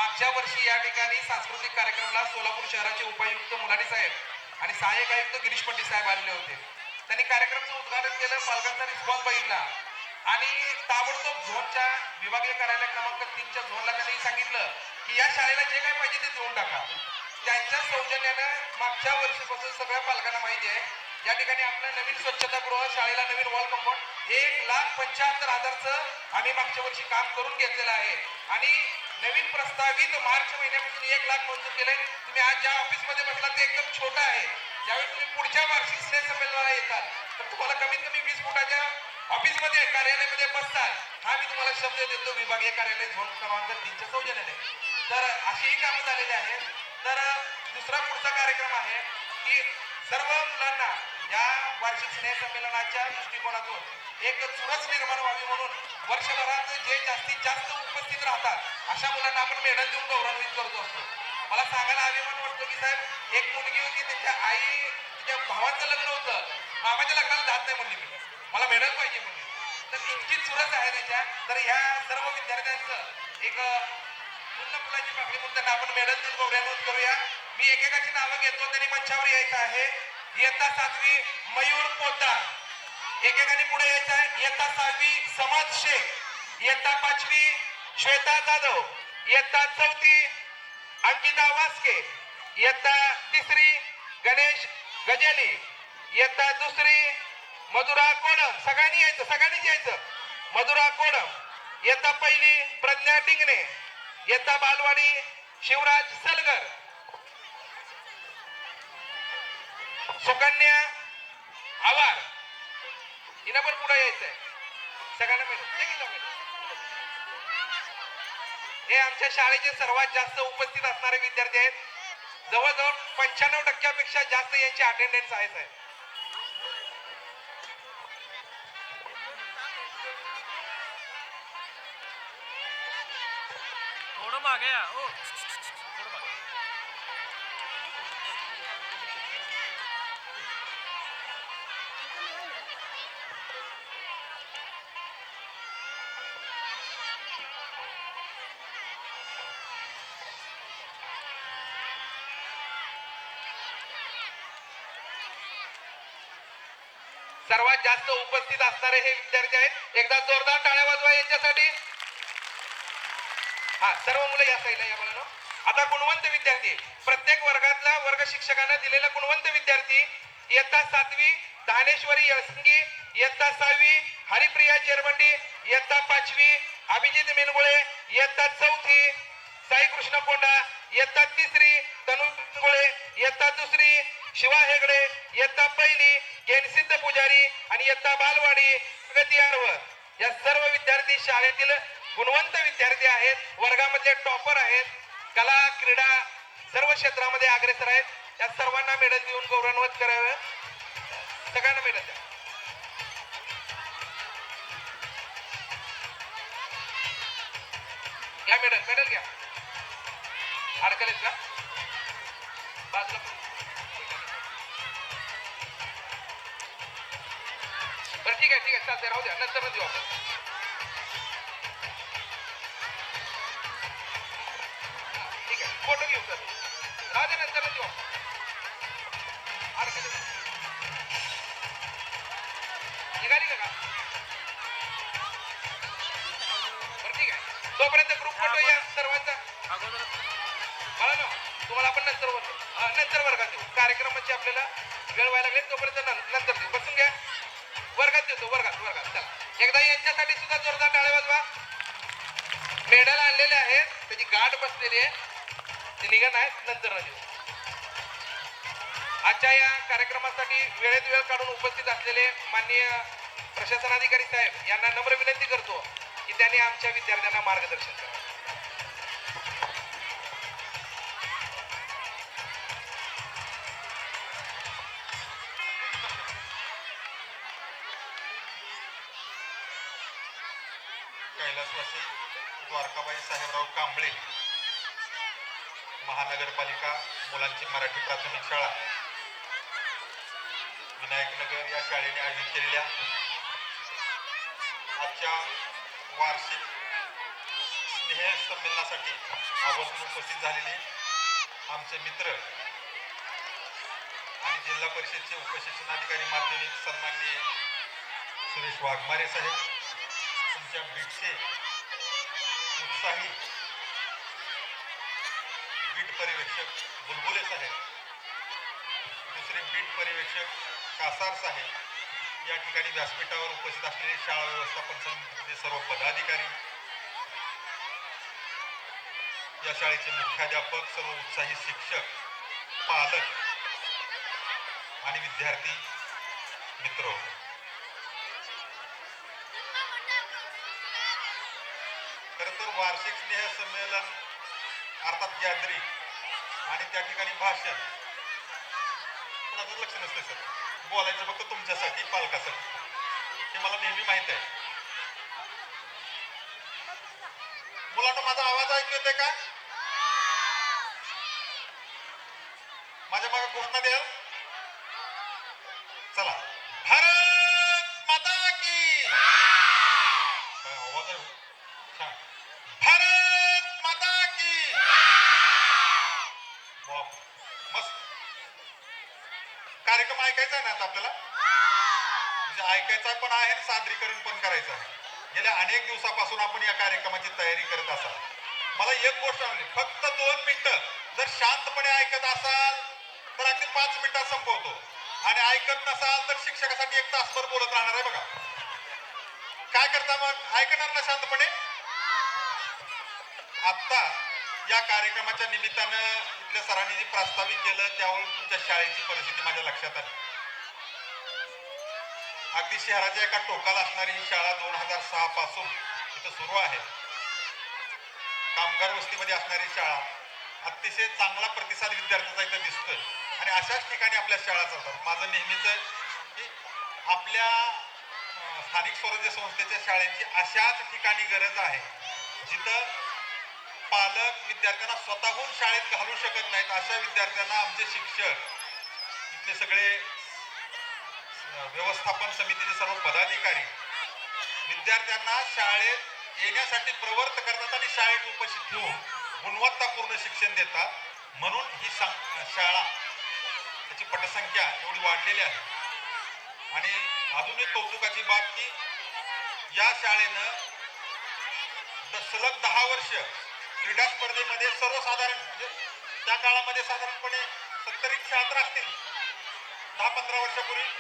मागच्या वर्षी या ठिकाणी सांस्कृतिक कार्यक्रमाला सोलापूर शहराचे उपायुक्त मुलानी साहेब आणि सहाय्यक आयुक्त गिरीश पंडित साहेब आलेले होते. त्यांनी कार्यक्रमाचं उद्घाटन केलं, पालकांचा रिस्पॉन्स बघितला आणि ताबडतोब झोनच्या विभागीय कार्यालय क्रमांक 3च्या झोनला त्यांनी सांगितलं की या शाळेला जे काही पाहिजे ते देऊन टाका. त्यांच्या सौजन्यानं मागच्या वर्षीपासून सगळ्या पालकांना माहिती आहे या ठिकाणी आपलं नवीन स्वच्छतागृह, शाळेला नवीन वॉल कंपाऊंड 1,75,000चं आम्ही मागच्या वर्षी काम करून घेतलेलं आहे आणि नवीन प्रस्तावित मार्च महिन्यापासून 1 लाख मंजूर केले. तुम्ही आज ज्या ऑफिसमध्ये बसला ते एकदम छोटं आहे. ज्यावेळी तुम्ही पुढच्या वार्षिक स्नेह संमेलनाला येतात तर तुम्हाला कमीत कमी 20 फुटाच्या ऑफिसमध्ये कार्यालयामध्ये बसतात. हा मी तुम्हाला शब्द देतो विभागीय कार्यालय झोन क्रमांक 3च्या सौजन्याने. तर अशीही कामं झालेली आहेत. तर दुसरा पुढचा कार्यक्रम आहे की सर्व मुलांना या वार्षिक स्नेह संमेलनाच्या दृष्टिकोनातून एक चुरस निर्माण व्हावी म्हणून वर्षभरात जे जास्तीत जास्त उपस्थित राहतात अशा मुलांना आपण मेडल देऊन गौरवान्वित करतो असतो. मला सांगायला अभिमान वाटतो की साहेब एक मुलगी होती, त्यांच्या आई तिच्या भावाचं लग्न होतं, मामाच्या लग्नाला जात नाही म्हणली, मी मला मेडल पाहिजे म्हणली. तर इतकी चुरस आहे त्याच्या. तर ह्या सर्व विद्यार्थ्यांचं एक पूर्ण मुलाची पाकळी म्हणून त्यांना आपण मेडल देऊन गौरवान्वित करूया. मी एकेकाची नावं घेतो, त्यांनी मंचावर यायचं आहे. इयत्ता 7वी मयूर पोद्दार, एकेकाने पुढे यायचं आहे. इयत्ता 6वी समज शेख, इयत्ता 5वी श्वेता जाधव, इयत्ता 4थी अंकिता वास्के, इयत्ता 3री गणेश गजेली, इयत्ता 2री मधुरा कोडम. सगळ्यांनी यायचं, सगळ्यांनीच यायचं. मधुरा कोडम, इयत्ता 1ली प्रज्ञा डिंगणे, इयत्ता बालवाडी शिवराज सलगर, सुकन्या आवार. हिनं पण पुढे यायचंय. सगळ्यांना मिळून हे आमच्या शाळेचे सर्वात जास्त उपस्थित असणारे विद्यार्थी आहेत. जवळजवळ 95% जास्त यांची अटेंडन्स आहे साहेब. थोडं मागे या हो, थोडं मागे. सर्वात जास्त उपस्थित असणारे हे विद्यार्थी आहेत. एकदा जोरदार टाळ्या वाजवा यांच्यासाठी. हा, सर्व मुलं या साईडला या मला. आता गुणवंत विद्यार्थी, प्रत्येक वर्गातला वर्ग शिक्षकांना दिलेला गुणवंत विद्यार्थी. इयत्ता 7वी दानेश्वरी यळसंगी, इयत्ता 6वी हरिप्रिया चेरबंडी, इयत्ता 5वी अभिजित मिनगुळे, इयत्ता 4थी साई कृष्ण कोंडा, इयत्ता 3री तनु मिनगुळे, इयत्ता 2री शिवा हेगडे, इयत्ता 1ली गेनसिद्ध पुजारी आणि इयत्ता बालवाडी प्रगती आरव. या सर्व विद्यार्थी शाळेतील गुणवंत विद्यार्थी आहेत, वर्गामधले टॉपर आहेत, कला क्रीडा सर्व क्षेत्रामध्ये अग्रेसर आहेत. या सर्वांना मेडल देऊन गौरवान्वित करावे. सगळ्यांना मेडल द्या. घ्या मेडल, मेडल घ्या. अडकलेत का बाजूला? बरं ठीक आहे, ठीक आहे, चालतंय, राहू द्या, नंतर देऊ आपण. ठीक आहे, फोटो घेऊ सर, राहू द्या, नंतर देऊ आपण. निघाली का? बरं ठीक आहे, तोपर्यंत ग्रुप फोटो या सर्वांचा. मला ना तुम्हाला आपण नंतर वर्गात देऊ. कार्यक्रमाची आपल्याला वेळ व्हायला लागेल, तोपर्यंत नंतर देऊ. बसून घ्या, वर्गात देतो. वर्गात चला. एकदा यांच्यासाठी सुद्धा जोरदार टाळ्या वाजवा. मेडल आणलेले आहेत, त्याची गाठ बसलेली आहे, ते निघत आहेत, नंतर देऊ. आजच्या या कार्यक्रमासाठी वेळेत वेळ काढून उपस्थित असलेले माननीय प्रशासनाधिकारी साहेब यांना नम्र विनंती करतो की त्यांनी आमच्या विद्यार्थ्यांना मार्गदर्शन करावे. कैलासवासी द्वारकाबाई साहेबराव कांबळे, महानगरपालिका मुलांची मराठी प्राथमिक शाळा विनायकनगर या शाळेने आयोजित केलेल्या आजच्या वार्षिक स्नेह संमेलनासाठी आवर्जून उपस्थित झालेले आमचे मित्र आणि जिल्हा परिषदचे उपशिक्षणाधिकारी माध्यमिक सन्माननीय सुरेश वाघमारे साहेब, तुमच्या बीटचे उत्साही बीट पर्यवेक्षक बुलबुले साहेब, दुसरे बीट पर्यवेक्षक कासार साहेब, या ठिकाणी व्यासपीठावर उपस्थित असलेले शाळा व्यवस्थापन समितीचे सर्व पदाधिकारी, या शाळेचे मुख्याध्यापक, सर्व उत्साही शिक्षक, पालक आणि विद्यार्थी मित्र, खरं तर वार्षिक स्नेह संमेलन अर्थात गॅदरिंग आणि त्या ठिकाणी भाषण कुणाचं लक्ष नसतं सर, बोलायचं फक्त तुमच्यासाठी, पालकासाठी, हे मला नेहमी माहित आहे. मुलांना माझा आवाज ऐकू येतोय का? माझ्या मागे घोषणा द्या. चला, भारत माता की. काय आवाज आहे? छान. भारत माता की. वाह, मस्त. कार्यक्रम ऐकायचा आहे ना आता आपल्याला? म्हणजे ऐकायचा पण आहे आणि सादरीकरण पण करायचं आहे. गेल्या अनेक दिवसापासून आपण या कार्यक्रमाची तयारी करत असाल. मला एक गोष्ट आवडली, फक्त 2 मिनिटं जर शांतपणे ऐकत असाल तर अगदी 5 मिनिटात संपवतो, आणि ऐकत नसाल तर शिक्षकासाठी 1 तासभर बोलत राहणार आहे. बघा काय करता मग, ऐकणार ना शांतपणे? आता या कार्यक्रमाच्या निमित्तानं इथल्या सरांनी जे प्रास्ताविक केलं त्यावरून तुमच्या शाळेची परिस्थिती माझ्या लक्षात आली. अगदी शहराच्या एका टोकाला असणारी ही शाळा 2006 पासून इथं सुरू आहे. कामगार वस्तीमध्ये असणारी शाळा, अतिशय चांगला प्रतिसाद विद्यार्थ्यांचा इथं दिसतोय, आणि अशाच ठिकाणी आपल्या शाळा चालतात. माझं नेहमीच की आपल्या स्थानिक स्वराज्य संस्थेच्या शाळेची अशाच ठिकाणी गरज आहे जिथं पालक विद्यार्थ्यांना स्वतःहून शाळेत घालू शकत नाहीत. अशा विद्यार्थ्यांना आमचे शिक्षक, इथले सगळे व्यवस्थापन समितीचे सर्व पदाधिकारी विद्यार्थ्यांना शाळेत येण्यासाठी प्रवृत्त करतात आणि शाळेत उपस्थित ठेवून गुणवत्तापूर्ण शिक्षण देतात. म्हणून ही शाळा, त्याची पटसंख्या एवढी वाढलेली आहे. आणि अजून एक कौतुकाची बाब की या शाळेनं सलग 10 वर्ष क्रीडा स्पर्धेमध्ये सर्वसाधारण, म्हणजे त्या काळामध्ये साधारणपणे 70 शाळा तर असतील 10-15 वर्षापूर्वी.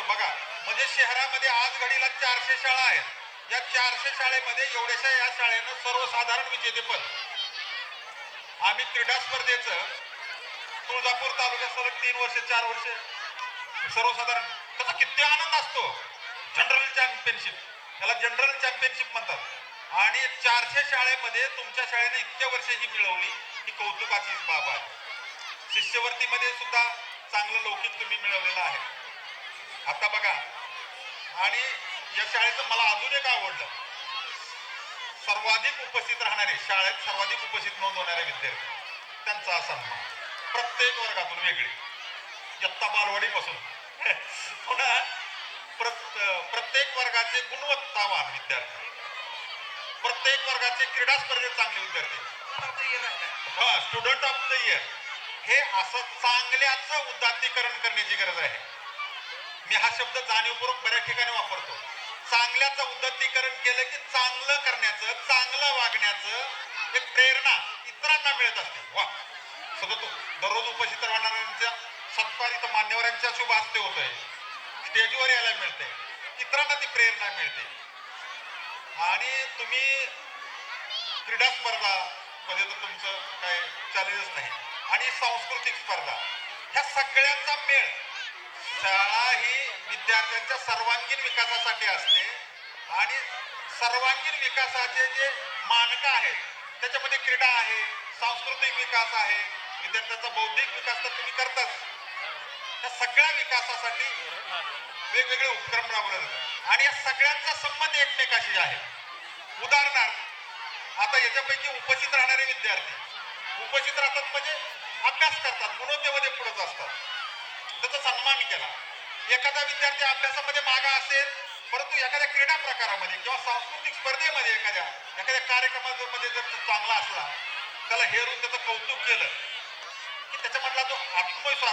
बघा, म्हणजे शहरामध्ये आज घडीला 400 शाळा आहेत. या 400 शाळेमध्ये एवढ्याशा या शाळेनं सर्वसाधारण विजेतेपद. आम्ही क्रीडा स्पर्धेचं तुळजापूर तालुक्यात सलग 3 वर्ष 4 वर्ष सर्वसाधारण, त्याचा किती आनंद असतो. जनरल चॅम्पियनशिप, त्याला जनरल चॅम्पियनशिप म्हणतात. आणि 400 शाळेमध्ये तुमच्या शाळेने इतक्या वर्ष ही मिळवली, ही कौतुकाची बाब आहे. शिष्यवृत्तीमध्ये सुद्धा चांगलं लौकिक तुम्ही मिळवलेलं आहे. आता बघा, आणि या शाळेचं मला अजून एक आवडलं, सर्वाधिक उपस्थित राहणारे, शाळेत सर्वाधिक उपस्थित नोंदवणारे विद्यार्थी, त्यांचा सन्मान प्रत्येक वर्गातून वेगळी, इयत्ता बालवाडीपासून पुन्हा प्रत्येक वर्गाचे गुणवत्तावान विद्यार्थी, प्रत्येक वर्गाचे क्रीडा स्पर्धेत चांगले विद्यार्थी, स्टुडंट ऑफ द इयर, हे असं चांगल्याचं उदात्तीकरण करण्याची गरज आहे. मी हा शब्द जाणीवपूर्वक बऱ्याच ठिकाणी वापरतो. चांगल्याचं उदात्तीकरण केलं की चांगलं करण्याचं, चांगलं वागण्याचं एक प्रेरणा इतरांना मिळत असते. वा, सतत दररोज उपस्थित राहणाऱ्यांच्या सत्कार इथं मान्यवरांच्या शुभ हस्ते होतोय, स्टेजवर यायला मिळते, इतरांना ती प्रेरणा मिळते. आणि तुम्ही क्रीडा स्पर्धा मध्ये तर तुमचं काय चॅलेंजच नाही, आणि सांस्कृतिक स्पर्धा, ह्या सगळ्यांचा मेळ. शाळा ही विद्यार्थ्यांच्या सर्वांगीण विकासासाठी असते, आणि सर्वांगीण विकासाचे जे मानक आहेत त्याच्यामध्ये क्रीडा आहे, सांस्कृतिक विकास आहे, विद्यार्थ्यांचा बौद्धिक विकास तर तुम्ही करताच. त्या सगळ्या विकासासाठी वेगवेगळे उपक्रम राबवले जातात, आणि या सगळ्यांचा संबंध एकमेकाशी आहे. उदाहरणार्थ, आता याच्यापैकी उपस्थित राहणारे विद्यार्थी उपस्थित राहतात म्हणजे अभ्यास करतात, गुणवत्तेमध्ये पुढेच असतात, त्याचा सन्मान केला. एखादा विद्यार्थी अभ्यासामध्ये मागा असेल परंतु एखाद्या क्रीडा प्रकारामध्ये किंवा सांस्कृतिक स्पर्धेमध्ये एखाद्या कार्यक्रमामध्ये जर तो चांगला असला, त्याला हेरून त्याचं कौतुक केलं की त्याच्यामधला जो आत्मविश्वास